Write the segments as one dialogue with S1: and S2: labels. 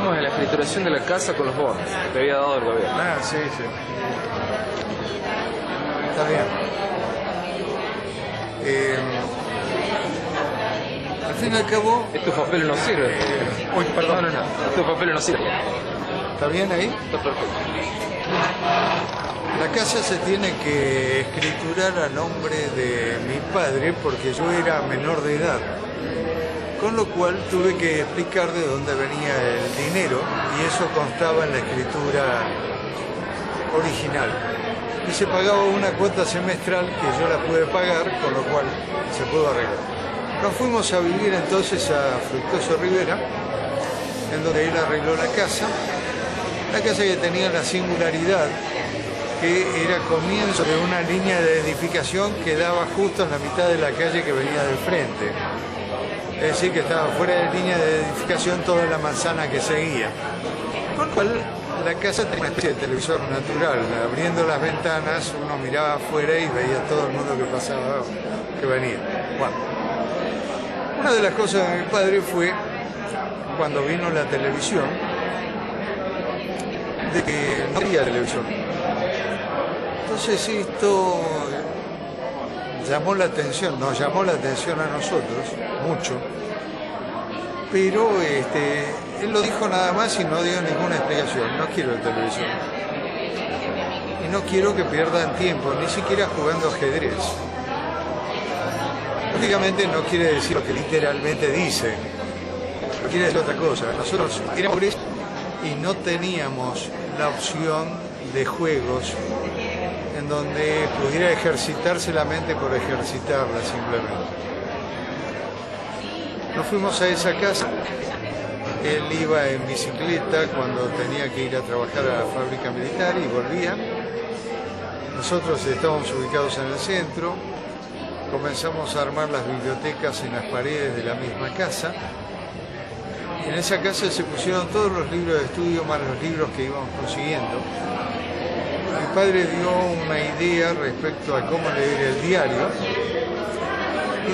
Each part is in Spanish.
S1: Estamos en la escrituración de la casa con los bonos que había dado el gobierno.
S2: Ah, sí, sí. Está bien. Al fin y al cabo...
S1: Estos papeles no sirven.
S2: Uy, perdón.
S1: No. Estos papeles no sirven.
S2: ¿Está bien ahí?
S1: Está perfecto.
S2: La casa se tiene que escriturar a nombre de mi padre porque yo era menor de edad. Con lo cual tuve que explicar de dónde venía el dinero y eso constaba en la escritura original. Y se pagaba una cuota semestral que yo la pude pagar, con lo cual se pudo arreglar. Nos fuimos a vivir entonces a Fructuoso Rivera, en donde él arregló la casa que tenía la singularidad que era comienzo de una línea de edificación que daba justo en la mitad de la calle que venía del frente. Es decir, que estaba fuera de línea de edificación toda la manzana que seguía. Con lo cual, la casa tenía una especie de televisor natural. Abriendo las ventanas, uno miraba afuera y veía todo el mundo que pasaba, que venía. Bueno, una de las cosas de mi padre fue, cuando vino la televisión, de que no había televisión. Entonces esto llamó la atención, nos llamó la atención a nosotros, mucho, pero él lo dijo nada más y no dio ninguna explicación. No quiero televisión. Y no quiero que pierdan tiempo, ni siquiera jugando ajedrez. Prácticamente no quiere decir lo que literalmente dice, quiere decir otra cosa. Nosotros éramos pobres y no teníamos la opción de juegos en donde pudiera ejercitarse la mente por ejercitarla simplemente. Nos fuimos a esa casa, él iba en bicicleta cuando tenía que ir a trabajar a la fábrica militar y volvía. Nosotros estábamos ubicados en el centro, comenzamos a armar las bibliotecas en las paredes de la misma casa. En esa casa se pusieron todos los libros de estudio más los libros que íbamos consiguiendo. Mi padre dio una idea respecto a cómo leer el diario,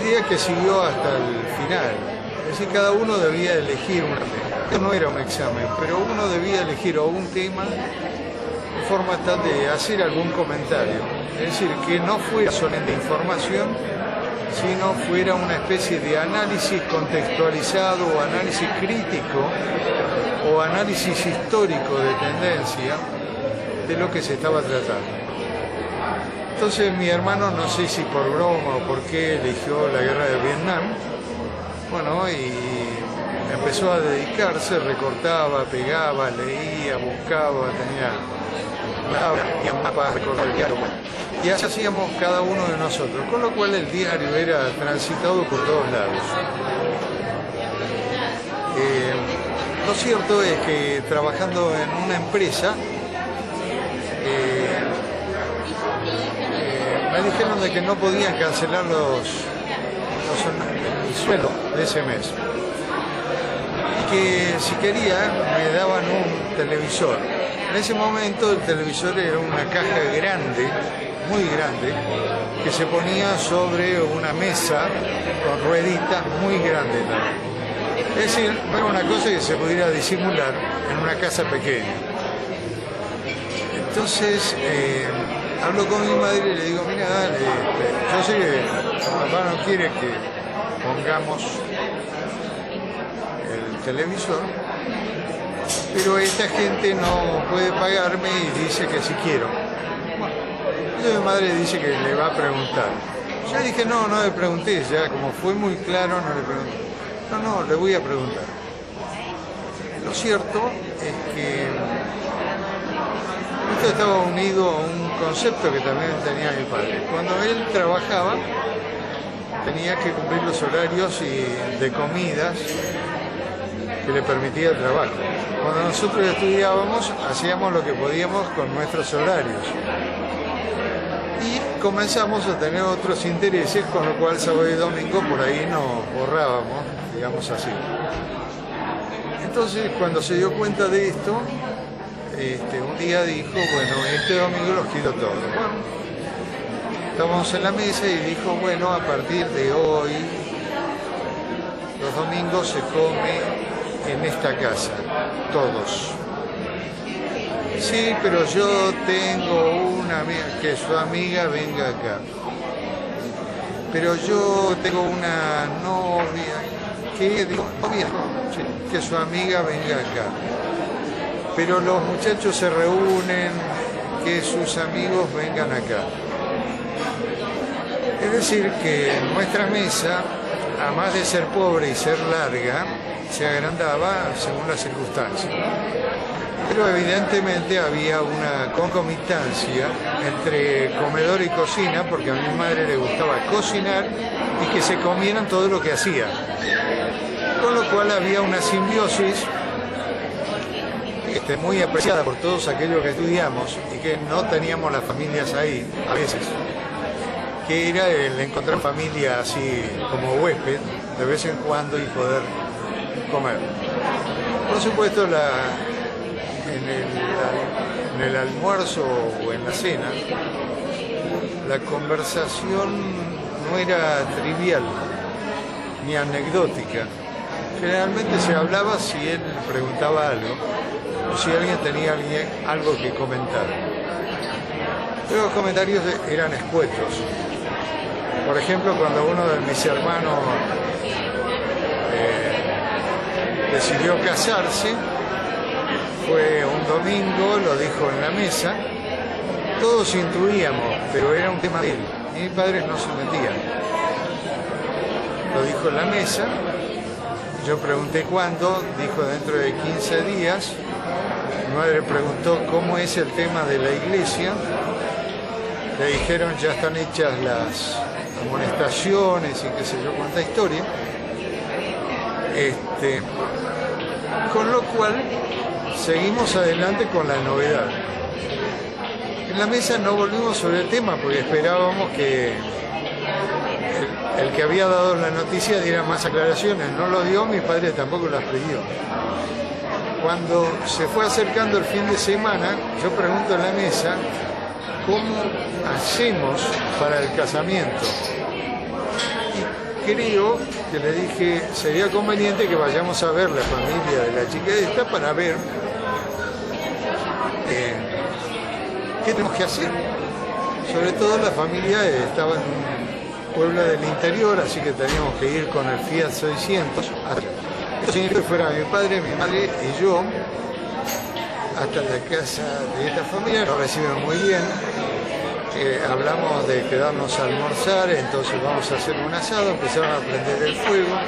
S2: idea que siguió hasta el final. Es decir, cada uno debía elegir un tema. Esto no era un examen, pero uno debía elegir o un tema de forma tal de hacer algún comentario. Es decir, que no fuera solamente información, sino fuera una especie de análisis contextualizado o análisis crítico o análisis histórico de tendencia de lo que se estaba tratando. Entonces mi hermano, no sé si por broma o por qué, eligió la guerra de Vietnam. Bueno, y empezó a dedicarse, recortaba, pegaba, leía, buscaba, tenía mapas, recorría, y así hacíamos cada uno de nosotros, con lo cual el diario era transitado por todos lados. Lo cierto es que trabajando en una empresa, me dijeron de que no podían cancelar el sueldo de ese mes. Y que si quería me daban un televisor. En ese momento el televisor era una caja grande, muy grande, que se ponía sobre una mesa con rueditas muy grande también. Es decir, no era una cosa que se pudiera disimular en una casa pequeña. Entonces, hablo con mi madre y le digo, mira, dale, yo sé que papá no quiere que pongamos el televisor, pero esta gente no puede pagarme y dice que si quiero. Bueno, entonces mi madre dice que le va a preguntar. Yo dije, no le pregunté, ya como fue muy claro, no le pregunté. No, le voy a preguntar. Lo cierto es que esto estaba unido a un concepto que también tenía mi padre. Cuando él trabajaba, tenía que cumplir los horarios de comidas que le permitía el trabajo. Cuando nosotros estudiábamos, hacíamos lo que podíamos con nuestros horarios. Y comenzamos a tener otros intereses, con lo cual sábado y domingo por ahí nos borrábamos, digamos así. Entonces, cuando se dio cuenta de esto, un día dijo, bueno, este domingo los quiero todos. Bueno, estábamos en la mesa y dijo, bueno, a partir de hoy, los domingos se come en esta casa, todos. Sí, pero yo tengo una amiga, que su amiga venga acá. Pero yo tengo una novia, que su amiga venga acá. Pero los muchachos se reúnen, que sus amigos vengan acá. Es decir, que nuestra mesa, a más de ser pobre y ser larga, se agrandaba según las circunstancias. Pero evidentemente había una concomitancia entre comedor y cocina, porque a mi madre le gustaba cocinar y que se comieran todo lo que hacía. Con lo cual había una simbiosis muy apreciada por todos aquellos que estudiamos y que no teníamos las familias ahí, a veces, que era el encontrar familia así como huésped de vez en cuando y poder comer. Por supuesto, en el almuerzo o en la cena, la conversación no era trivial ni anecdótica. Generalmente se hablaba si él preguntaba algo o si alguien tenía algo que comentar. Pero los comentarios eran escuetos. Por ejemplo, cuando uno de mis hermanos decidió casarse, fue un domingo, lo dijo en la mesa, todos intuíamos, pero era un tema de él, y mis padres no se metían. Lo dijo en la mesa, yo pregunté cuándo, dijo dentro de 15 días, mi madre preguntó cómo es el tema de la iglesia, le dijeron ya están hechas las amonestaciones y qué sé yo cuánta historia, con lo cual seguimos adelante con la novedad. En la mesa no volvimos sobre el tema porque esperábamos que el que había dado la noticia diera más aclaraciones. No lo dio, mi padre tampoco las pidió. Cuando se fue acercando el fin de semana, yo pregunto en la mesa, ¿cómo hacemos para el casamiento? Y creo que le dije, sería conveniente que vayamos a ver la familia de la chica esta para ver qué tenemos que hacer. Sobre todo la familia estaba en un pueblo del interior, así que teníamos que ir con el Fiat 600. Esto significa que fuera mi padre, mi madre y yo hasta la casa de esta familia. Nos reciben muy bien. Hablamos de quedarnos a almorzar, entonces vamos a hacer un asado. Empezaron a prender el fuego.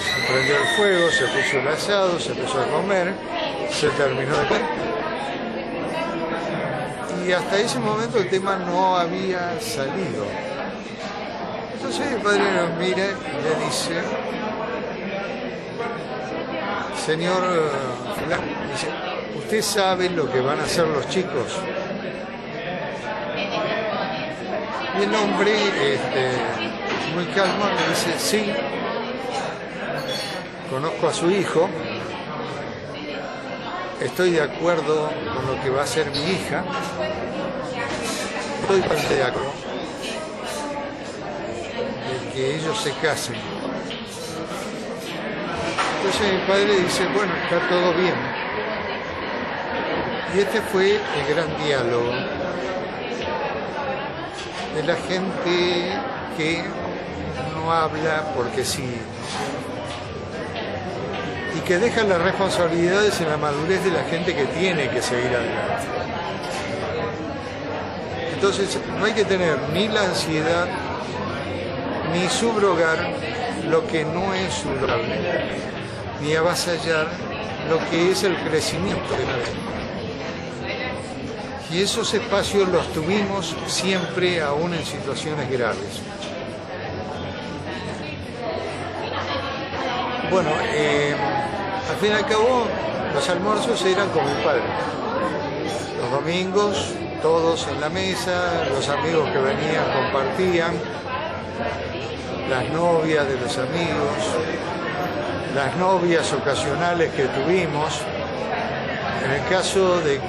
S2: Se prendió el fuego, se puso el asado, se empezó a comer, se terminó de comer. Y hasta ese momento el tema no había salido. Entonces mi padre nos mira y le dice, señor fulano, dice, ¿usted sabe lo que van a hacer los chicos? Y el hombre, muy calmo, le dice, sí, conozco a su hijo, estoy de acuerdo con lo que va a hacer mi hija, estoy bastante de acuerdo de que ellos se casen. Entonces mi padre dice, bueno, está todo bien. Y este fue el gran diálogo de la gente que no habla porque sí, y que deja las responsabilidades en la madurez de la gente que tiene que seguir adelante. Entonces no hay que tener ni la ansiedad ni subrogar lo que no es subrogable, ni avasallar lo que es el crecimiento de la vida. Y esos espacios los tuvimos siempre, aún en situaciones graves. Bueno, al fin y al cabo, los almuerzos eran con mi padre. Los domingos, todos en la mesa, los amigos que venían compartían, las novias de los amigos, las novias ocasionales que tuvimos. En el caso de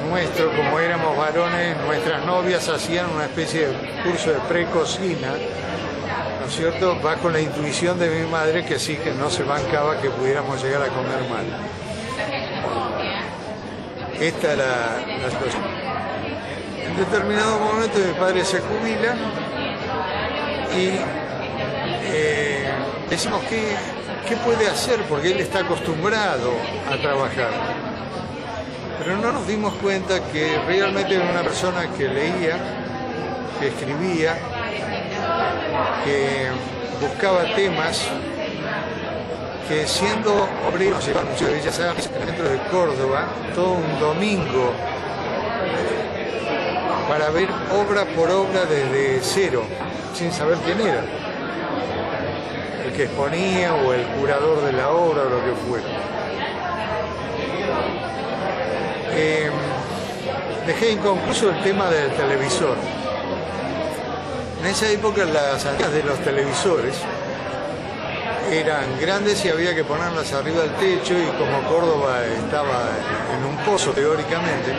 S2: nuestro, como éramos varones, nuestras novias hacían una especie de curso de precocina, ¿no es cierto?, bajo la intuición de mi madre, que sí, que no se bancaba que pudiéramos llegar a comer mal. Esta era la situación. En determinado momento mi padre se jubila y decimos qué puede hacer, porque él está acostumbrado a trabajar. Pero no nos dimos cuenta que realmente era una persona que leía, que escribía, que buscaba temas, que siendo obrero se iba al Museo de Bellas Artes en el centro de Córdoba todo un domingo para ver obra por obra desde cero, sin saber quién era, el que exponía o el curador de la obra o lo que fuera. Dejé inconcluso el tema del televisor. En esa época las antenas de los televisores eran grandes y había que ponerlas arriba del techo, y como Córdoba estaba en un pozo teóricamente,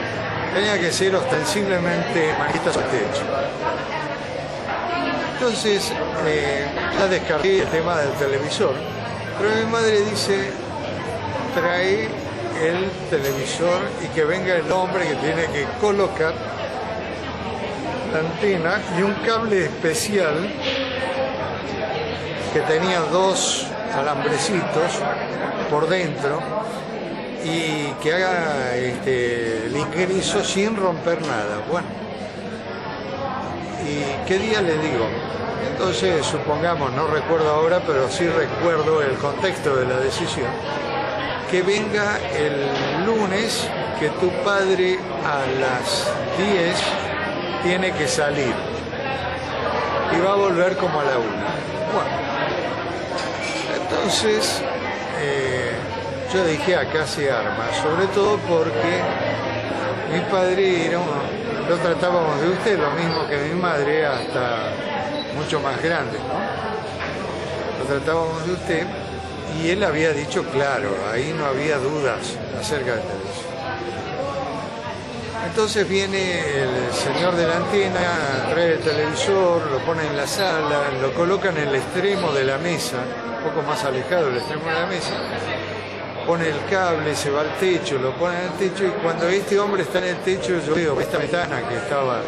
S2: tenía que ser ostensiblemente manitas al techo. Entonces ya descargué el tema del televisor, pero mi madre dice: trae el televisor y que venga el hombre que tiene que colocar la antena y un cable especial que tenía 2 alambrecitos por dentro, y que haga el ingreso sin romper nada. Bueno, ¿y qué día le digo? Entonces, supongamos, no recuerdo ahora, pero sí recuerdo el contexto de la decisión: que venga el lunes, que tu padre a las 10 tiene que salir y va a volver como a la 1. Bueno, entonces yo dije: acá se arma, sobre todo porque mi padre era lo tratábamos de usted, lo mismo que mi madre, hasta mucho más grande, ¿no? Lo tratábamos de usted, y él había dicho claro, ahí no había dudas acerca de eso. Entonces viene el señor de la antena, trae el televisor, lo pone en la sala, lo coloca en el extremo de la mesa, un poco más alejado del extremo de la mesa, pone el cable, se va al techo, lo pone en el techo, y cuando este hombre está en el techo, yo veo esta ventana que estaba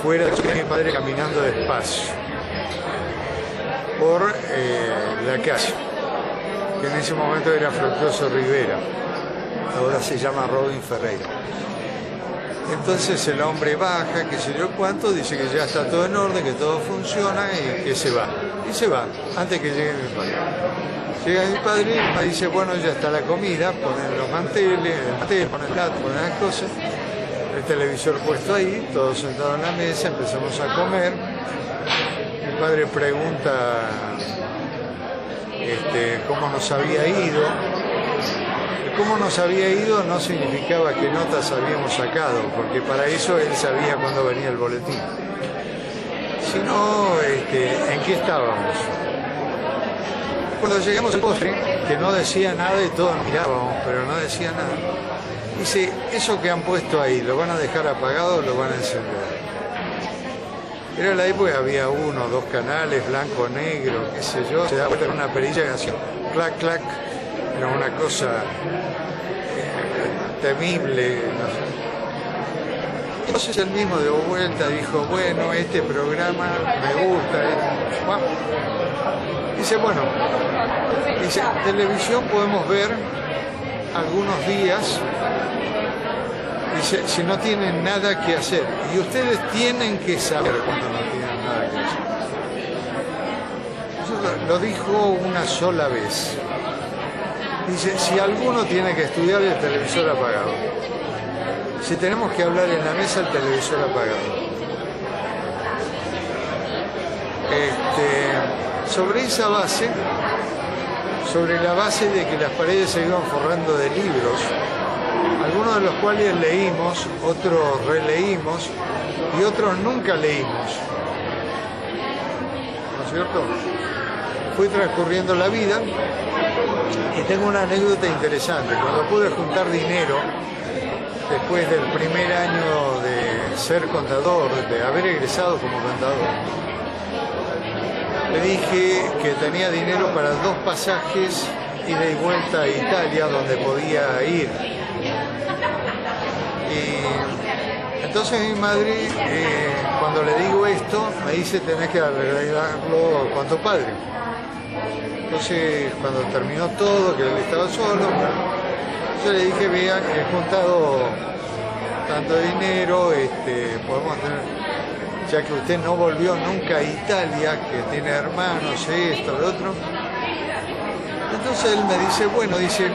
S2: fuera, de mi padre caminando despacio por la calle, que en ese momento era Fructuoso Rivera, ahora se llama Robin Ferreira. Entonces el hombre baja, que sé yo cuánto, dice que ya está todo en orden, que todo funciona y que se va. Y se va, antes que llegue mi padre. Llega mi padre y dice: bueno, ya está la comida, ponen los manteles, ponen el plato, ponen las cosas, el televisor puesto ahí, todos sentados en la mesa, empezamos a comer. Mi padre pregunta cómo nos había ido. Cómo nos había ido no significaba qué notas habíamos sacado, porque para eso él sabía cuándo venía el boletín, sino en qué estábamos. Cuando llegamos al postre, que no decía nada y todos mirábamos, pero no decía nada, dice: eso que han puesto ahí, ¿lo van a dejar apagado o lo van a encender? Era la época, había 1 o 2 canales, blanco, negro, qué sé yo, se daba vuelta con una perilla y hacía clac, clac. Era una cosa temible, no sé. Entonces él mismo dio vuelta, dijo: bueno, este programa me gusta. Dice: bueno, televisión podemos ver algunos días, dice, si no tienen nada que hacer, y ustedes tienen que saber cuando no tienen nada que hacer. Eso lo dijo una sola vez. Dice: si alguno tiene que estudiar, el televisor apagado. Si tenemos que hablar en la mesa, el televisor apagado. Sobre esa base, sobre la base de que las paredes se iban forrando de libros, algunos de los cuales leímos, otros releímos y otros nunca leímos, ¿no es cierto? Fui transcurriendo la vida. Y tengo una anécdota interesante. Cuando pude juntar dinero, después del primer año de ser contador, de haber egresado como contador, Le dije que tenía dinero para 2 pasajes ida y vuelta a Italia, donde podía ir. Y entonces mi madre, cuando le digo esto, me dice: tenés que arreglarlo con tu padre. Entonces, cuando terminó todo, que él estaba solo, yo le dije: vea, he juntado tanto dinero, podemos tener, ya que usted no volvió nunca a Italia, que tiene hermanos, esto, lo otro. Entonces él me dice: bueno, dice,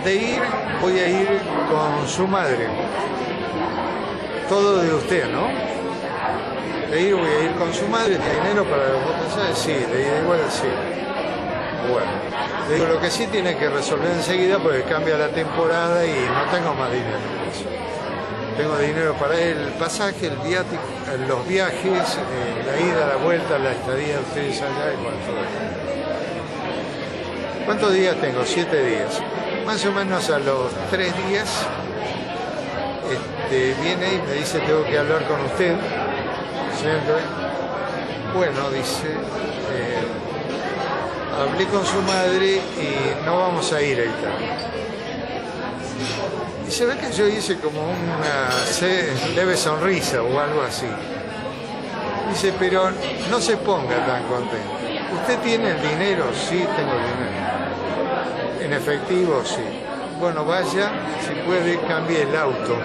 S2: de ir, voy a ir con su madre. Todo de usted, ¿no? De ir, voy a ir con su madre. ¿Tiene dinero para los pasajes? Sí, de ida y vuelta, sí. Bueno, le digo: lo que sí tiene que resolver enseguida, porque cambia la temporada y no tengo más dinero. Tengo dinero para el pasaje, el viático, los viajes, la ida, la vuelta, la estadía de ustedes allá y bueno, todo eso. ¿Cuántos días tengo? 7 días. Más o menos a los 3 días viene y me dice: tengo que hablar con usted. Siempre. Bueno, dice, hablé con su madre y no vamos a ir a Italia. Y se ve que yo hice como una leve sonrisa o algo así. Dice: pero no se ponga tan contento. ¿Usted tiene el dinero? Sí, tengo el dinero. ¿En efectivo? Sí. Bueno, vaya, si puede, cambie el auto.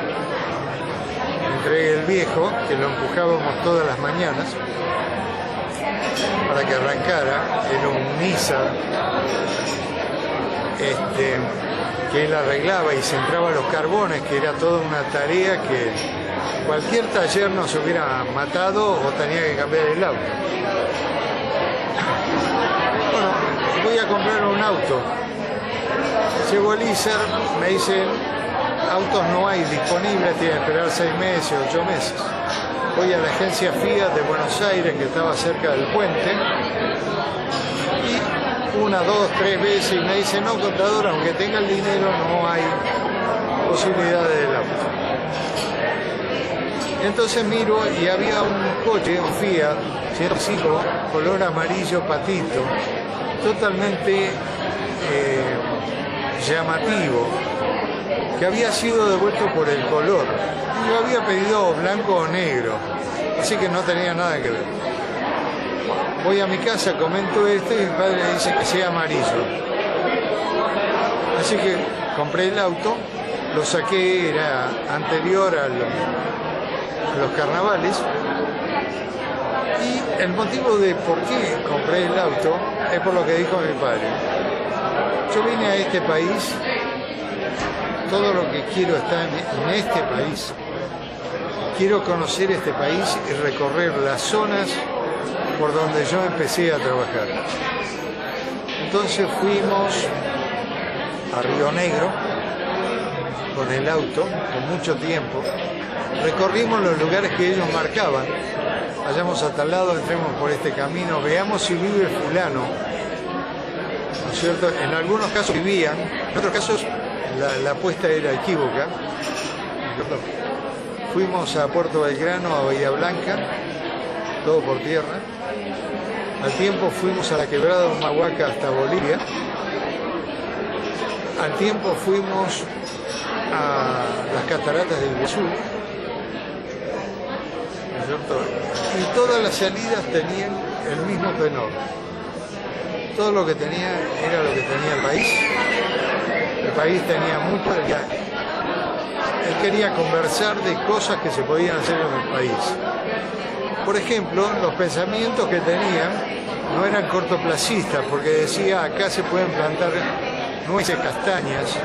S2: Entregue el viejo, que lo empujábamos todas las mañanas, para que arrancara. Era un Nissan, que él arreglaba y centraba los carbones, que era toda una tarea que cualquier taller nos hubiera matado o tenía que cambiar el auto. Bueno, voy a comprar un auto. Llego al ISER, me dicen: autos no hay disponibles, tiene que esperar 6 meses, 8 meses. Voy a la agencia Fiat de Buenos Aires, que estaba cerca del puente, y 1, 2, 3 veces, y me dicen: no, contador, aunque tenga el dinero, no hay posibilidad del auto. Entonces miro y había un coche, un Fiat 105, color amarillo patito, totalmente llamativo, que había sido devuelto por el color. Yo había pedido blanco o negro, así que no tenía nada que ver. Voy a mi casa, comento esto y mi padre dice que sea amarillo. Así que compré el auto, lo saqué, era anterior a los carnavales. Y el motivo de por qué compré el auto es por lo que dijo mi padre. Yo vine a este país, todo lo que quiero está en este país. Quiero conocer este país y recorrer las zonas por donde yo empecé a trabajar. Entonces fuimos a Río Negro con el auto, con mucho tiempo. Recorrimos los lugares que ellos marcaban. Vayamos a tal lado, entremos por este camino, veamos si vive fulano. ¿No es cierto? En algunos casos vivían, en otros casos la apuesta era equívoca. Fuimos a Puerto Belgrano, a Bahía Blanca, todo por tierra. Al tiempo fuimos a la quebrada de Humahuaca hasta Bolivia. Al tiempo fuimos a las cataratas del Iguazú. ¿No es cierto? Y todas las salidas tenían el mismo tenor. Todo lo que tenía era lo que tenía el país. El país tenía mucho. Él quería conversar de cosas que se podían hacer en el país. Por ejemplo, los pensamientos que tenían no eran cortoplacistas, porque decía: acá se pueden plantar nueces, castañas.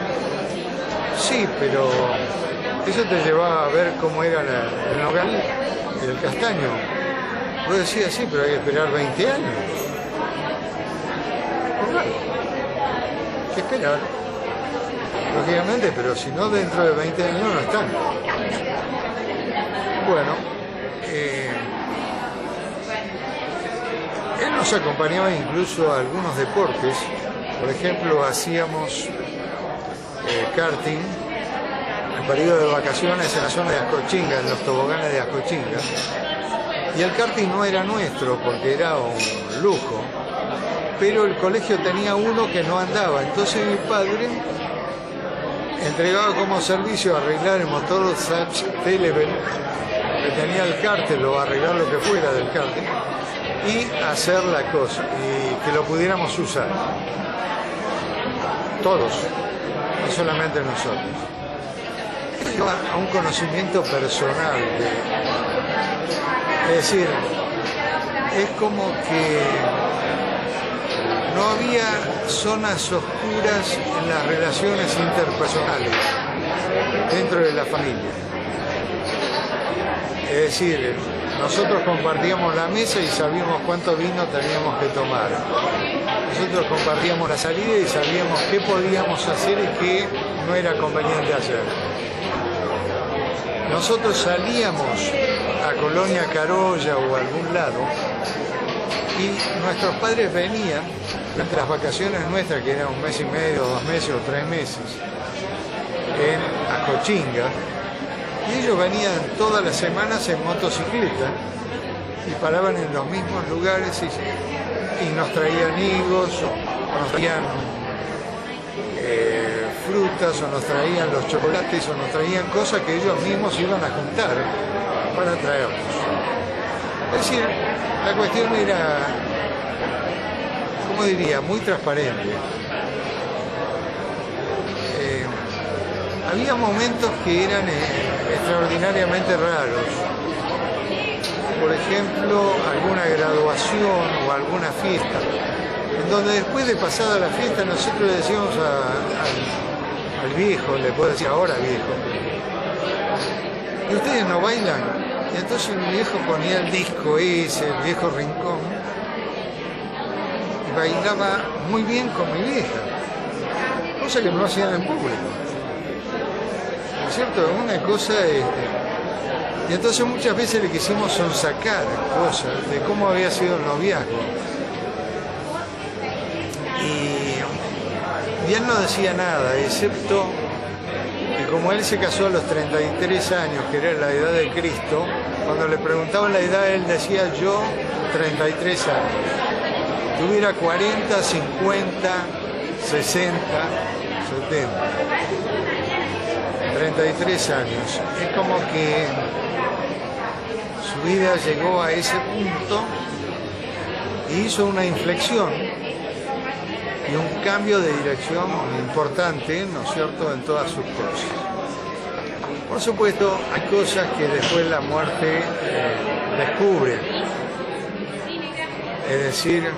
S2: Sí, pero eso te llevaba a ver cómo era el nogal y el castaño. Vos decías: sí, pero hay que esperar 20 años. Hay que esperar, lógicamente, pero si no, dentro de 20 años no están. Bueno, él nos acompañaba incluso a algunos deportes. Por ejemplo, hacíamos karting en periodo de vacaciones en la zona de Ascochinga, en los toboganes de Ascochinga. Y el karting no era nuestro, porque era lujo, pero el colegio tenía uno que no andaba, entonces mi padre entregaba como servicio arreglar el motor Saps Televel, que tenía el cárter, o arreglar lo que fuera del cárter, y hacer la cosa, y que lo pudiéramos usar. Todos, no solamente nosotros. A un conocimiento personal. Es decir, es como que no había zonas oscuras en las relaciones interpersonales dentro de la familia. Es decir, nosotros compartíamos la mesa y sabíamos cuánto vino teníamos que tomar. Nosotros compartíamos la salida y sabíamos qué podíamos hacer y qué no era conveniente hacer. Nosotros salíamos a Colonia Carolla o a algún lado y nuestros padres venían entre las vacaciones nuestras, que eran 1 mes y medio, 2 meses o 3 meses, en Acochinga, y ellos venían todas las semanas en motocicleta y paraban en los mismos lugares y nos traían higos, o nos traían frutas, o nos traían los chocolates, o nos traían cosas que ellos mismos iban a juntar para traernos. Es decir, la cuestión era, ¿cómo diría?, muy transparente. Había momentos que eran extraordinariamente raros. Por ejemplo, alguna graduación o alguna fiesta, en donde después de pasada la fiesta nosotros le decíamos al viejo, le puedo decir ahora viejo, ¿y ustedes no bailan? Y entonces mi viejo ponía el disco ese, el viejo rincón, y bailaba muy bien con mi vieja, cosa que no hacían en público. ¿No es cierto? Una cosa y entonces muchas veces le quisimos sonsacar cosas de cómo había sido el noviazgo. Y él no decía nada, excepto que como él se casó a los 33 años, que era la edad de Cristo, cuando le preguntaban la edad, él decía yo 33 años. Tuviera 40, 50, 60, 70. 33 años. Es como que su vida llegó a ese punto y hizo una inflexión y un cambio de dirección importante, ¿no es cierto?, en todas sus cosas. Por supuesto, hay cosas que después la muerte descubre. Es decir,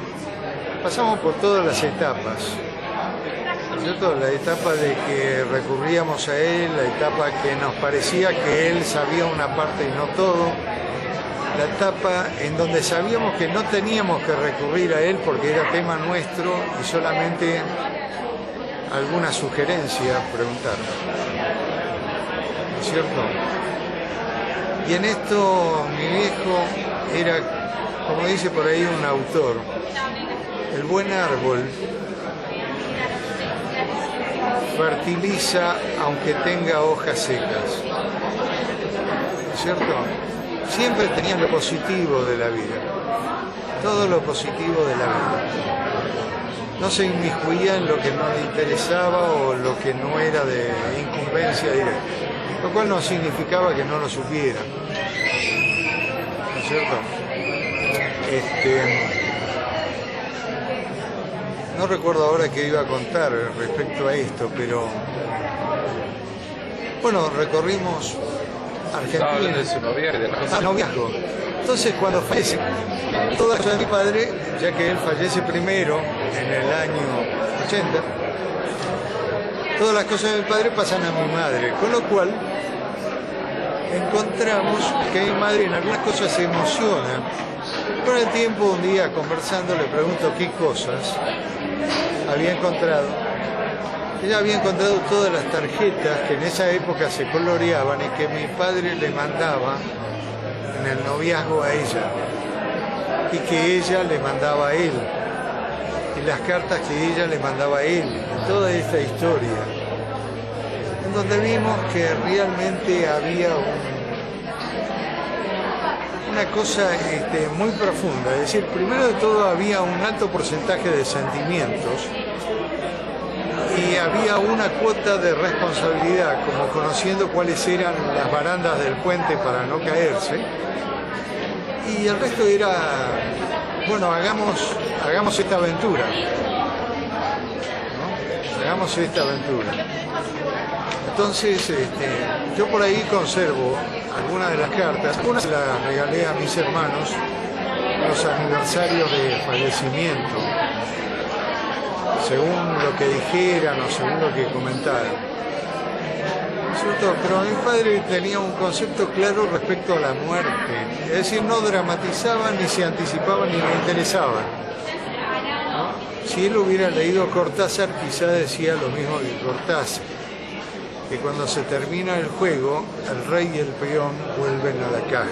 S2: pasamos por todas las etapas, ¿no es cierto? La etapa de que recurríamos a él, la etapa que nos parecía que él sabía una parte y no todo, la etapa en donde sabíamos que no teníamos que recurrir a él porque era tema nuestro y solamente alguna sugerencia preguntar. ¿No es cierto? Y en esto mi viejo era, como dice por ahí un autor, el buen árbol fertiliza aunque tenga hojas secas. ¿No es cierto? Siempre tenía lo positivo de la vida, todo lo positivo de la vida. No se inmiscuía en lo que no le interesaba o lo que no era de incumbencia directa, lo cual no significaba que no lo supiera. ¿No es cierto? No recuerdo ahora qué iba a contar respecto a esto, pero bueno, recorrimos Argentina.
S1: De su
S2: noviazgo. Entonces, cuando fallece, toda la cosa de mi padre, ya que él fallece primero en el año 80, todas las cosas de mi padre pasan a mi madre, con lo cual encontramos que mi madre en algunas cosas se emociona. Con el tiempo, un día conversando, le pregunto qué cosas había encontrado. Ella había encontrado todas las tarjetas que en esa época se coloreaban y que mi padre le mandaba en el noviazgo a ella y que ella le mandaba a él, y las cartas que ella le mandaba a él, toda esta historia, en donde vimos que realmente había una cosa muy profunda. Es decir, primero de todo había un alto porcentaje de sentimientos y había una cuota de responsabilidad, como conociendo cuáles eran las barandas del puente para no caerse. Y el resto era, bueno, hagamos esta aventura, ¿no? Hagamos esta aventura. Entonces, yo por ahí conservo algunas de las cartas, algunas las regalé a mis hermanos en los aniversarios de fallecimiento, según lo que dijeran o según lo que comentaran. Pero mi padre tenía un concepto claro respecto a la muerte, es decir, no dramatizaban, ni se anticipaban, ni le interesaban, ¿no? Si él hubiera leído Cortázar, quizá decía lo mismo que Cortázar, que cuando se termina el juego, el rey y el peón vuelven a la caja,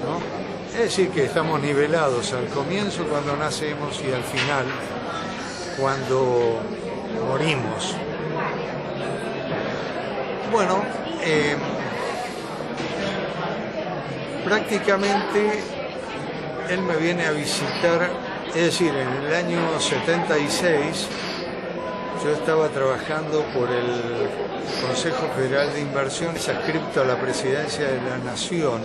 S2: ¿no? Es decir, que estamos nivelados al comienzo cuando nacemos y al final cuando morimos. Bueno, prácticamente él me viene a visitar, es decir, en el año 76 yo estaba trabajando por el Consejo Federal de Inversiones adscripto a la Presidencia de la Nación,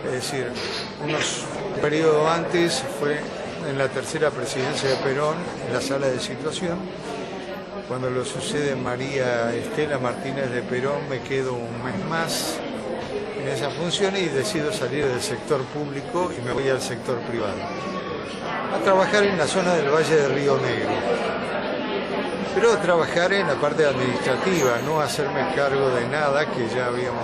S2: es decir, un periodo antes fue en la tercera presidencia de Perón, en la sala de situación. Cuando lo sucede María Estela Martínez de Perón, me quedo un mes más en esa función y decido salir del sector público y me voy al sector privado, a trabajar en la zona del Valle de Río Negro, pero a trabajar en la parte administrativa, no hacerme cargo de nada que ya habíamos